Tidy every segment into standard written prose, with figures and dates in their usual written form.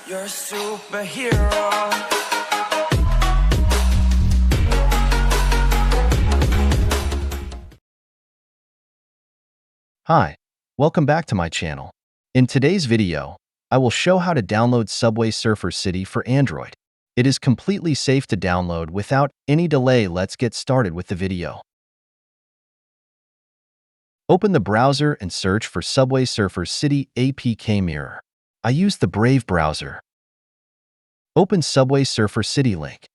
You're a superhero. Hi, welcome back to my channel. In today's video, I will show how to download Subway Surfer City for Android. It is completely safe to download without any delay. Let's get started with the video. Open the browser and search for Subway Surfer City APK Mirror. I use the Brave browser. Open Subway Surfer City link.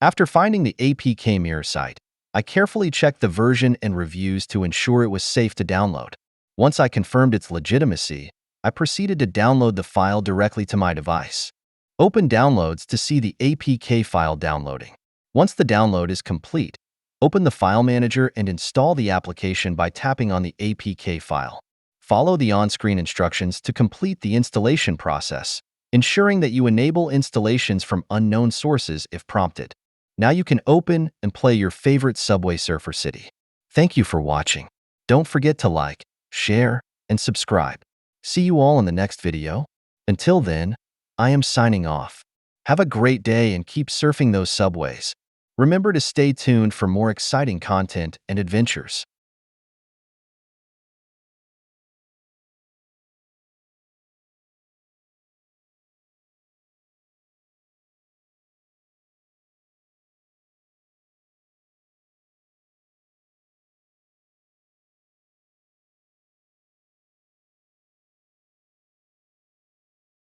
After finding the APK Mirror site, I carefully checked the version and reviews to ensure it was safe to download. Once I confirmed its legitimacy, I proceeded to download the file directly to my device. Open Downloads to see the APK file downloading. Once the download is complete, open the File Manager and install the application by tapping on the APK file. Follow the on-screen instructions to complete the installation process, ensuring that you enable installations from unknown sources if prompted. Now you can open and play your favorite Subway Surfer City. Thank you for watching. Don't forget to like, share, and subscribe. See you all in the next video. Until then, I am signing off. Have a great day and keep surfing those subways. Remember to stay tuned for more exciting content and adventures.